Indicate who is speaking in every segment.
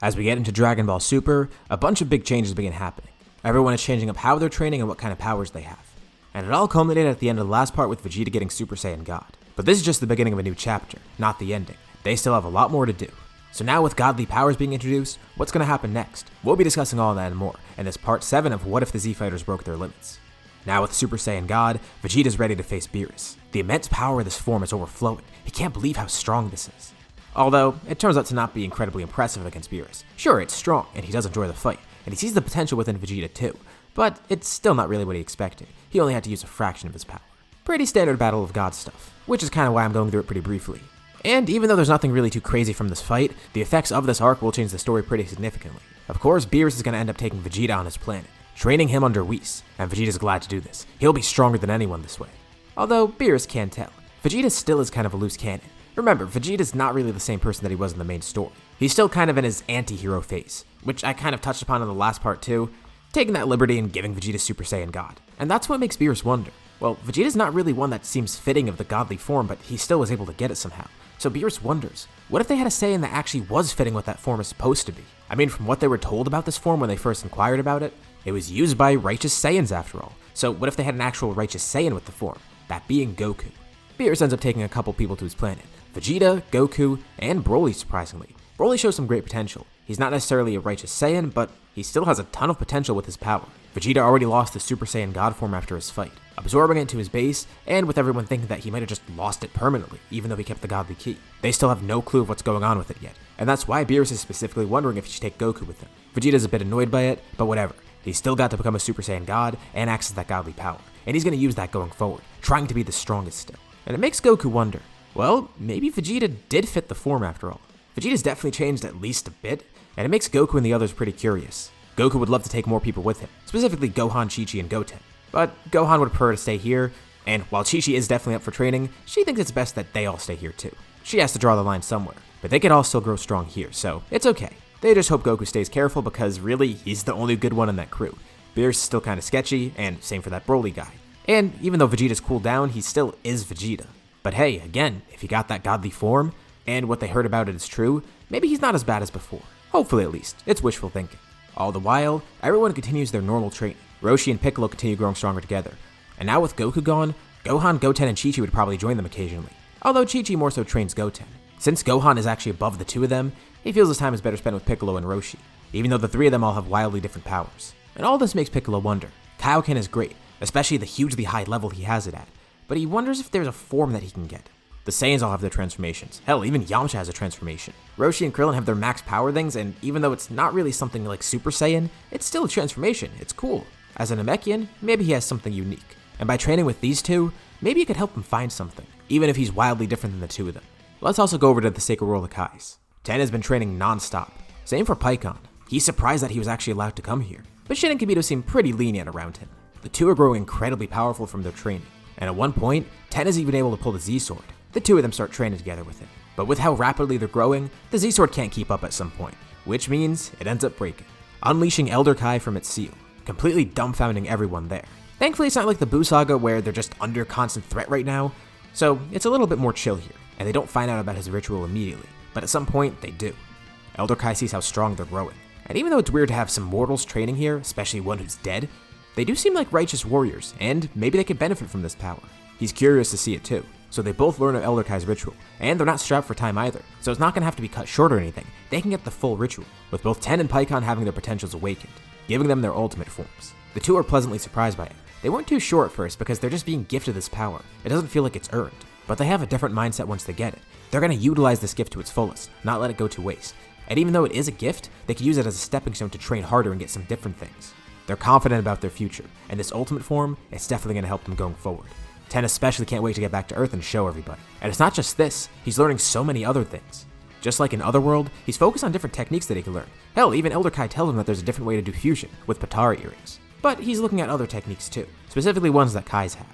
Speaker 1: As we get into Dragon Ball Super, a bunch of big changes begin happening. Everyone is changing up how they're training and what kind of powers they have. And it all culminated at the end of the last part with Vegeta getting Super Saiyan God. But this is just the beginning of a new chapter, not the ending. They still have a lot more to do. So now with godly powers being introduced, what's going to happen next? We'll be discussing all that and more in this part 7 of What If the Z-Fighters Broke Their Limits. Now with Super Saiyan God, Vegeta's ready to face Beerus. The immense power of this form is overflowing. He can't believe how strong this is. Although, it turns out to not be incredibly impressive against Beerus. Sure, it's strong, and he does enjoy the fight, and he sees the potential within Vegeta too, but it's still not really what he expected. He only had to use a fraction of his power. Pretty standard Battle of God stuff, which is kind of why I'm going through it pretty briefly. And even though there's nothing really too crazy from this fight, the effects of this arc will change the story pretty significantly. Of course, Beerus is going to end up taking Vegeta on his planet, training him under Whis, and Vegeta's glad to do this. He'll be stronger than anyone this way. Although, Beerus can tell, Vegeta still is kind of a loose cannon. Remember, Vegeta's not really the same person that he was in the main story. He's still kind of in his anti-hero phase, which I kind of touched upon in the last part too, taking that liberty and giving Vegeta Super Saiyan God. And that's what makes Beerus wonder. Well, Vegeta's not really one that seems fitting of the godly form, but he still was able to get it somehow. So Beerus wonders, what if they had a Saiyan that actually was fitting what that form is supposed to be? I mean, from what they were told about this form when they first inquired about it, it was used by righteous Saiyans after all. So what if they had an actual righteous Saiyan with the form, that being Goku? Beerus ends up taking a couple people to his planet. Vegeta, Goku, and Broly surprisingly. Broly shows some great potential. He's not necessarily a righteous Saiyan, but he still has a ton of potential with his power. Vegeta already lost the Super Saiyan God form after his fight, absorbing it into his base, and with everyone thinking that he might have just lost it permanently, even though he kept the godly key. They still have no clue of what's going on with it yet, and that's why Beerus is specifically wondering if he should take Goku with him. Vegeta's a bit annoyed by it, but whatever. He's still got to become a Super Saiyan God and access that godly power, and he's going to use that going forward, trying to be the strongest still. And it makes Goku wonder, well, maybe Vegeta did fit the form after all. Vegeta's definitely changed at least a bit, and it makes Goku and the others pretty curious. Goku would love to take more people with him, specifically Gohan, Chi-Chi, and Goten. But Gohan would prefer to stay here, and while Chi-Chi is definitely up for training, she thinks it's best that they all stay here too. She has to draw the line somewhere, but they could all still grow strong here, so it's okay. They just hope Goku stays careful because really, he's the only good one in that crew. Beerus is still kinda sketchy, and same for that Broly guy. And even though Vegeta's cooled down, he still is Vegeta. But hey, again, if he got that godly form, and what they heard about it is true, maybe he's not as bad as before. Hopefully at least, it's wishful thinking. All the while, everyone continues their normal training. Roshi and Piccolo continue growing stronger together. And now with Goku gone, Gohan, Goten, and Chi-Chi would probably join them occasionally. Although Chi-Chi more so trains Goten. Since Gohan is actually above the two of them, he feels his time is better spent with Piccolo and Roshi, even though the three of them all have wildly different powers. And all this makes Piccolo wonder. Kaioken is great, especially the hugely high level he has it at, but he wonders if there's a form that he can get. The Saiyans all have their transformations. Hell, even Yamcha has a transformation. Roshi and Krillin have their max power things, and even though it's not really something like Super Saiyan, it's still a transformation. It's cool. As a Namekian, maybe he has something unique. And by training with these two, maybe it could help him find something, even if he's wildly different than the two of them. Let's also go over to the Sacred World of Kais. Tien has been training non-stop. Same for Piccolo. He's surprised that he was actually allowed to come here. But Shin and Kibito seem pretty lenient around him. The two are growing incredibly powerful from their training. And at one point, Tien is even able to pull the Z-Sword. The two of them start training together with it. But with how rapidly they're growing, the Z-Sword can't keep up at some point, which means it ends up breaking, unleashing Elder Kai from its seal, completely dumbfounding everyone there. Thankfully, it's not like the Buu Saga where they're just under constant threat right now, so it's a little bit more chill here, and they don't find out about his ritual immediately, but at some point, they do. Elder Kai sees how strong they're growing, and even though it's weird to have some mortals training here, especially one who's dead, they do seem like righteous warriors, and maybe they could benefit from this power. He's curious to see it too. So they both learn of Elder Kai's ritual, and they're not strapped for time either, so it's not going to have to be cut short or anything. They can get the full ritual, with both Tien and Piccolo having their potentials awakened, giving them their ultimate forms. The two are pleasantly surprised by it. They weren't too sure at first because they're just being gifted this power. It doesn't feel like it's earned, but they have a different mindset once they get it. They're going to utilize this gift to its fullest, not let it go to waste. And even though it is a gift, they can use it as a stepping stone to train harder and get some different things. They're confident about their future, and this ultimate form is definitely going to help them going forward. Tien especially can't wait to get back to Earth and show everybody. And it's not just this, he's learning so many other things. Just like in Otherworld, he's focused on different techniques that he can learn. Hell, even Elder Kai tells him that there's a different way to do fusion, with Patara earrings. But he's looking at other techniques too, specifically ones that Kais have.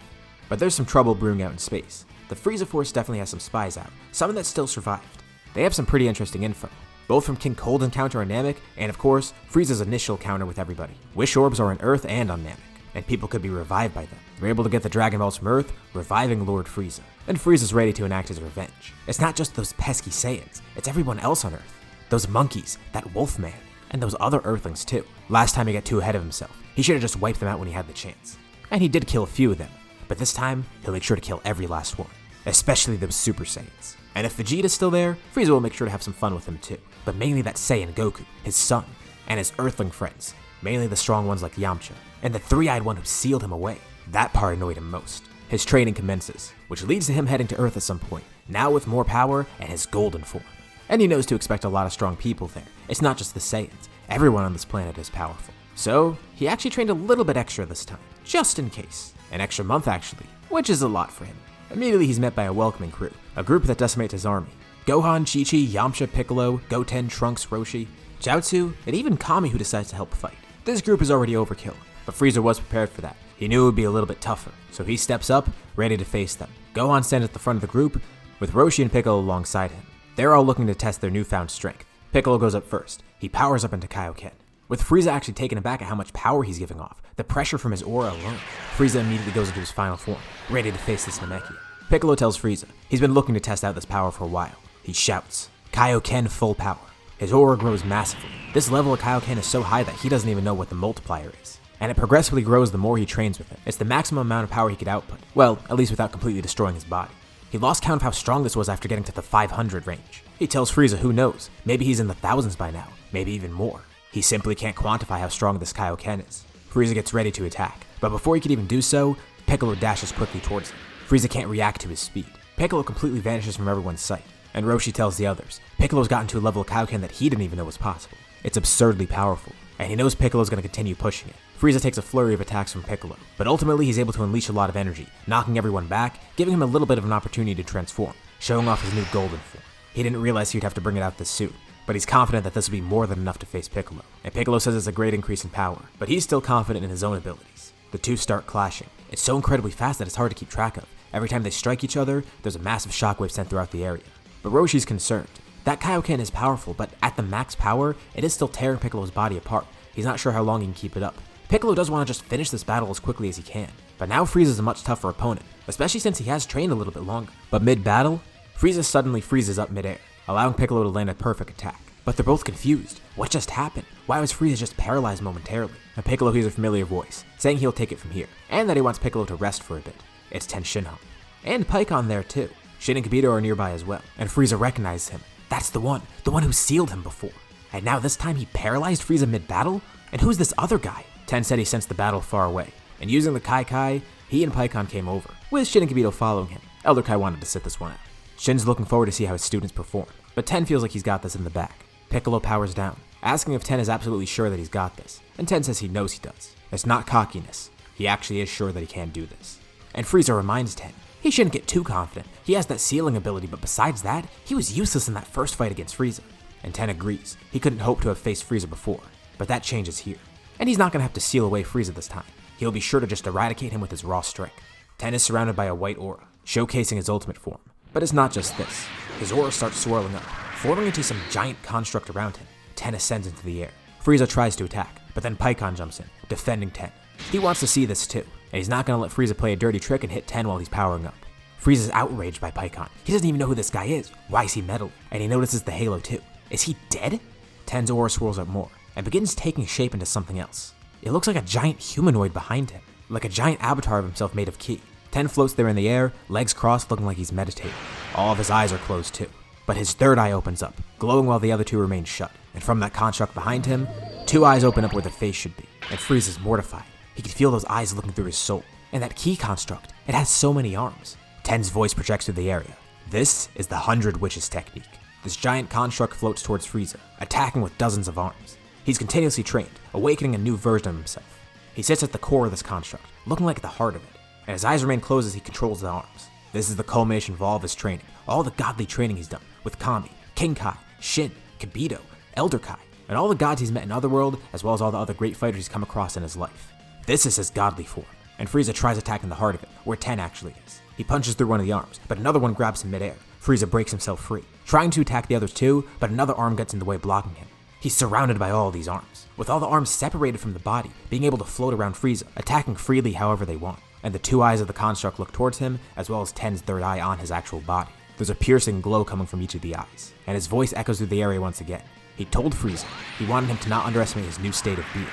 Speaker 1: But there's some trouble brewing out in space. The Frieza Force definitely has some spies out, some that still survived. They have some pretty interesting info, both from King Cold's encounter on Namek, and of course, Frieza's initial encounter with everybody. Wish Orbs are on Earth and on Namek, and people could be revived by them. They're able to get the Dragon Balls from Earth, reviving Lord Frieza. And Frieza's ready to enact his revenge. It's not just those pesky Saiyans, it's everyone else on Earth. those monkeys, that wolf man, and those other Earthlings too. Last time he got too ahead of himself. He should have just wiped them out when he had the chance. And he did kill a few of them, but this time he'll make sure to kill every last one, especially those Super Saiyans. And if Vegeta's still there, Frieza will make sure to have some fun with him too, but mainly that Saiyan Goku, his son, and his Earthling friends, mainly the strong ones like Yamcha, and the three-eyed one who sealed him away. That part annoyed him most. His training commences, which leads to him heading to Earth at some point, now with more power and his golden form. And he knows to expect a lot of strong people there. It's not just the Saiyans, everyone on this planet is powerful. So, he actually trained a little bit extra this time, just in case. An extra month actually, which is a lot for him. Immediately he's met by a welcoming crew, a group that decimates his army. Gohan, Chi-Chi, Yamcha, Piccolo, Goten, Trunks, Roshi, Chaozu, and even Kami who decides to help fight. This group is already overkill, but Frieza was prepared for that. He knew it would be a little bit tougher, so he steps up, ready to face them. Gohan stands at the front of the group, with Roshi and Piccolo alongside him. They're all looking to test their newfound strength. Piccolo goes up first. He powers up into Kaioken, with Frieza actually taken aback at how much power he's giving off, the pressure from his aura alone. Frieza immediately goes into his final form, ready to face this Namekian. Piccolo tells Frieza he's been looking to test out this power for a while. He shouts, "Kaioken full power." His aura grows massively. This level of Kaioken is so high that he doesn't even know what the multiplier is. And it progressively grows the more he trains with it. It's the maximum amount of power he could output. Well, at least without completely destroying his body. He lost count of how strong this was after getting to the 500 range. He tells Frieza who knows, maybe he's in the thousands by now, maybe even more. He simply can't quantify how strong this Kaioken is. Frieza gets ready to attack, but before he could even do so, Piccolo dashes quickly towards him. Frieza can't react to his speed. Piccolo completely vanishes from everyone's sight, and Roshi tells the others, Piccolo's gotten to a level of Kaioken that he didn't even know was possible. It's absurdly powerful, and he knows Piccolo's going to continue pushing it. Frieza takes a flurry of attacks from Piccolo, but ultimately he's able to unleash a lot of energy, knocking everyone back, giving him a little bit of an opportunity to transform, showing off his new golden form. He didn't realize he'd have to bring it out this soon, but he's confident that this will be more than enough to face Piccolo. And Piccolo says it's a great increase in power, but he's still confident in his own abilities. The two start clashing. It's so incredibly fast that it's hard to keep track of. Every time they strike each other, there's a massive shockwave sent throughout the area. But Roshi's concerned. That Kaioken is powerful, but at the max power, it is still tearing Piccolo's body apart. He's not sure how long he can keep it up. Piccolo does want to just finish this battle as quickly as he can, but now Frieza's a much tougher opponent, especially since he has trained a little bit longer. But mid-battle, Frieza suddenly freezes up mid-air, allowing Piccolo to land a perfect attack. But they're both confused. What just happened? Why was Frieza just paralyzed momentarily? And Piccolo hears a familiar voice, saying he'll take it from here, and that he wants Piccolo to rest for a bit. It's Tien Shinhan. And Pikkon there too. Shin and Kibito are nearby as well, and Frieza recognizes him. That's the one who sealed him before. And now this time he paralyzed Frieza mid-battle? And who's this other guy? Tien said he sensed the battle far away, and using the Kai, he and Pikkon came over, with Shin and Kibito following him. Elder Kai wanted to sit this one out. Shin's looking forward to see how his students perform, but Tien feels like he's got this in the bag. Piccolo powers down, asking if Tien is absolutely sure that he's got this, and Tien says he knows he does. It's not cockiness. He actually is sure that he can do this. And Frieza reminds Tien, he shouldn't get too confident. He has that sealing ability, but besides that, he was useless in that first fight against Frieza. And Tien agrees. He couldn't hope to have faced Frieza before, but that changes here. And he's not going to have to seal away Frieza this time. He'll be sure to just eradicate him with his raw strength. Tien is surrounded by a white aura, showcasing his ultimate form. But it's not just this. His aura starts swirling up, forming into some giant construct around him. Tien ascends into the air. Frieza tries to attack, but then Pikkon jumps in, defending Tien. He wants to see this too, and he's not going to let Frieza play a dirty trick and hit Tien while he's powering up. Frieza's outraged by Pikkon. He doesn't even know who this guy is. Why is he meddling? And he notices the halo too. Is he dead? Ten's aura swirls up more, and begins taking shape into something else. It looks like a giant humanoid behind him, like a giant avatar of himself made of ki. Tien floats there in the air, legs crossed, looking like he's meditating. All of his eyes are closed too, but his third eye opens up, glowing while the other two remain shut. And from that construct behind him, two eyes open up where the face should be, and Frieza's mortified. He can feel those eyes looking through his soul. And that ki construct, it has so many arms. Ten's voice projects through the area. This is the 100 Wishes technique. This giant construct floats towards Frieza, attacking with dozens of arms. He's continuously trained, awakening a new version of himself. He sits at the core of this construct, looking like the heart of it, and his eyes remain closed as he controls the arms. This is the culmination of all of his training, all the godly training he's done, with Kami, King Kai, Shin, Kibito, Elder Kai, and all the gods he's met in Otherworld, as well as all the other great fighters he's come across in his life. This is his godly form, and Frieza tries attacking the heart of it, where Tien actually is. He punches through one of the arms, but another one grabs him midair. Frieza breaks himself free, trying to attack the others too, but another arm gets in the way, blocking him. He's surrounded by all these arms, with all the arms separated from the body, being able to float around Frieza, attacking freely however they want. And the two eyes of the construct look towards him, as well as Ten's third eye on his actual body. There's a piercing glow coming from each of the eyes, and his voice echoes through the area once again. He told Frieza he wanted him to not underestimate his new state of being.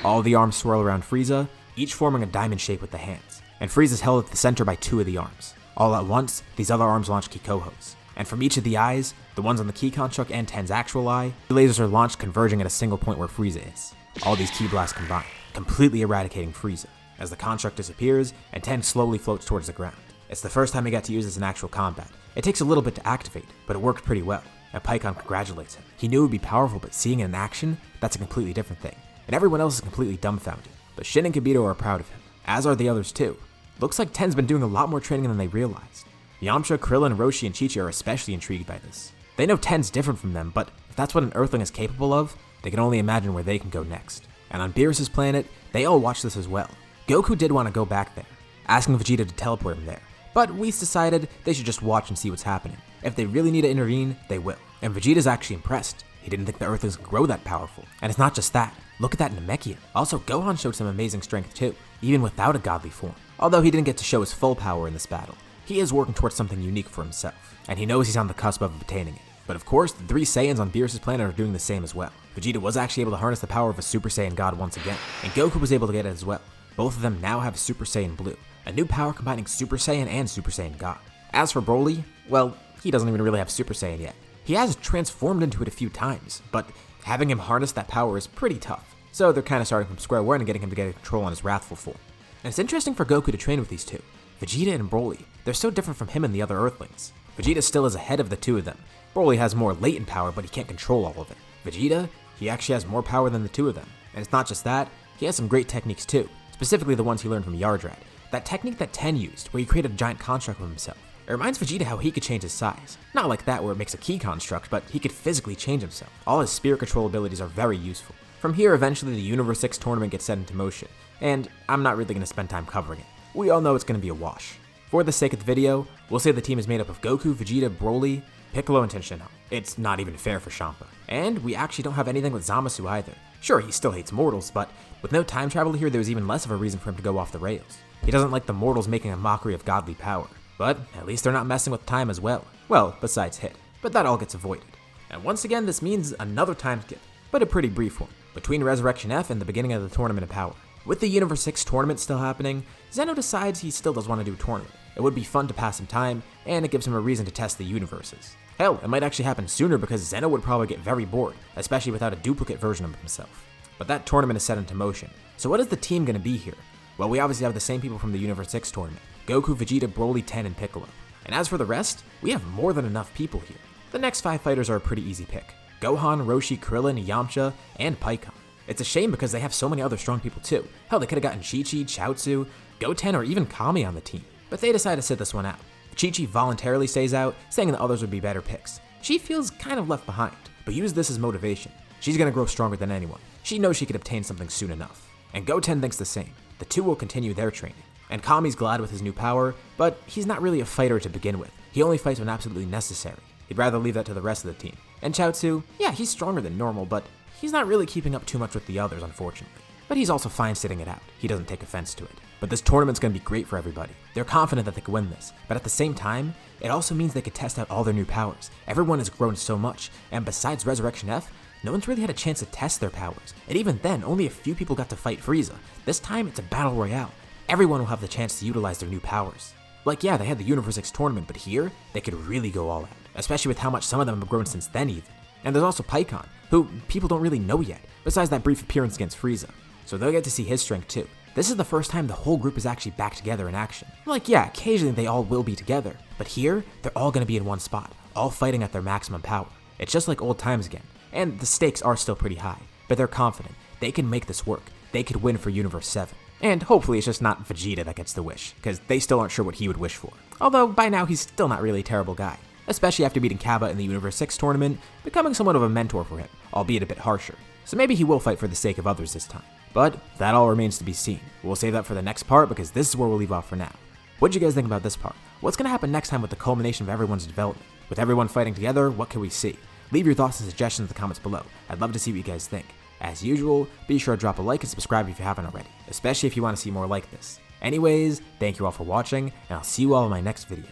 Speaker 1: All the arms swirl around Frieza, each forming a diamond shape with the hands, and Frieza's held at the center by 2 of the arms. All at once, these other arms launch ki kohos, and from each of the eyes, the ones on the ki construct and Ten's actual eye, the lasers are launched converging at a single point where Frieza is. All these ki blasts combine, completely eradicating Frieza, as the construct disappears and Tien slowly floats towards the ground. It's the first time he got to use this in actual combat. It takes a little bit to activate, but it worked pretty well, and Piccolo congratulates him. He knew it would be powerful, but seeing it in action, that's a completely different thing, and everyone else is completely dumbfounded. But Shin and Kibito are proud of him, as are the others too. Looks like Ten's been doing a lot more training than they realized. Yamcha, Krillin, Roshi, and Chi-Chi are especially intrigued by this. They know Ten's different from them, but if that's what an Earthling is capable of, they can only imagine where they can go next. And on Beerus' planet, they all watch this as well. Goku did want to go back there, asking Vegeta to teleport him there, but Whis decided they should just watch and see what's happening. If they really need to intervene, they will. And Vegeta's actually impressed. He didn't think the Earthlings could grow that powerful. And it's not just that. Look at that Namekian. Also, Gohan showed some amazing strength too, even without a godly form. Although he didn't get to show his full power in this battle, he is working towards something unique for himself, and he knows he's on the cusp of obtaining it. But of course, the 3 Saiyans on Beerus' planet are doing the same as well. Vegeta was actually able to harness the power of a Super Saiyan God once again, and Goku was able to get it as well. Both of them now have Super Saiyan Blue, a new power combining Super Saiyan and Super Saiyan God. As for Broly, well, he doesn't even really have Super Saiyan yet. He has transformed into it a few times, but having him harness that power is pretty tough. So they're kind of starting from square one and getting him to get control on his wrathful form. And it's interesting for Goku to train with these two. Vegeta and Broly, they're so different from him and the other Earthlings. Vegeta still is ahead of the 2 of them. Broly has more latent power, but he can't control all of it. Vegeta, he actually has more power than the 2 of them. And it's not just that, he has some great techniques too, specifically the ones he learned from Yardrad. That technique that Tien used, where he created a giant construct of himself. It reminds Vegeta how he could change his size. Not like that where it makes a ki construct, but he could physically change himself. All his spirit control abilities are very useful. From here, eventually the Universe 6 tournament gets set into motion, and I'm not really going to spend time covering it. We all know it's going to be a wash. For the sake of the video, we'll say the team is made up of Goku, Vegeta, Broly, Piccolo, and Tenshinhan. It's not even fair for Champa. And we actually don't have anything with Zamasu either. Sure, he still hates mortals, but with no time travel here, there was even less of a reason for him to go off the rails. He doesn't like the mortals making a mockery of godly power. But at least they're not messing with time as well. Well, besides Hit. But that all gets avoided. And once again, this means another time skip, but a pretty brief one, between Resurrection F and the beginning of the Tournament of Power. With the Universe 6 tournament still happening, Zeno decides he still does want to do a tournament. It would be fun to pass some time, and it gives him a reason to test the universes. Hell, it might actually happen sooner because Zeno would probably get very bored, especially without a duplicate version of himself. But that tournament is set into motion. So what is the team going to be here? Well, we obviously have the same people from the Universe 6 tournament. Goku, Vegeta, Broly, Tien, and Piccolo. And as for the rest, we have more than enough people here. The next 5 fighters are a pretty easy pick. Gohan, Roshi, Krillin, Yamcha, and Piccolo. It's a shame because they have so many other strong people too. Hell, they could have gotten Chi-Chi, Chaozu, Goten, or even Kami on the team. But they decided to sit this one out. Chi-Chi voluntarily stays out, saying that others would be better picks. She feels kind of left behind, but use this as motivation. She's gonna grow stronger than anyone. She knows she could obtain something soon enough. And Goten thinks the same. The 2 will continue their training. And Kami's glad with his new power, but he's not really a fighter to begin with. He only fights when absolutely necessary. He'd rather leave that to the rest of the team. And Chaozu, yeah, he's stronger than normal, but he's not really keeping up too much with the others, unfortunately. But he's also fine sitting it out. He doesn't take offense to it. But this tournament's gonna be great for everybody. They're confident that they could win this, but at the same time, it also means they could test out all their new powers. Everyone has grown so much, and besides Resurrection F, no one's really had a chance to test their powers. And even then, only a few people got to fight Frieza. This time, it's a battle royale. Everyone will have the chance to utilize their new powers. Like, yeah, they had the Universe 6 tournament, but here, they could really go all out, especially with how much some of them have grown since then even. And there's also Piccolo, who people don't really know yet, besides that brief appearance against Frieza. So they'll get to see his strength too. This is the first time the whole group is actually back together in action. Like, yeah, occasionally they all will be together, but here, they're all gonna be in one spot, all fighting at their maximum power. It's just like old times again, and the stakes are still pretty high, but they're confident they can make this work. They could win for Universe 7. And hopefully it's just not Vegeta that gets the wish, because they still aren't sure what he would wish for. Although by now he's still not really a terrible guy, especially after beating Kaba in the Universe 6 tournament, becoming somewhat of a mentor for him, albeit a bit harsher. So maybe he will fight for the sake of others this time. But that all remains to be seen. We'll save that for the next part because this is where we'll leave off for now. What'd you guys think about this part? What's going to happen next time with the culmination of everyone's development? With everyone fighting together, what can we see? Leave your thoughts and suggestions in the comments below. I'd love to see what you guys think. As usual, be sure to drop a like and subscribe if you haven't already, especially if you want to see more like this. Anyways, thank you all for watching, and I'll see you all in my next video.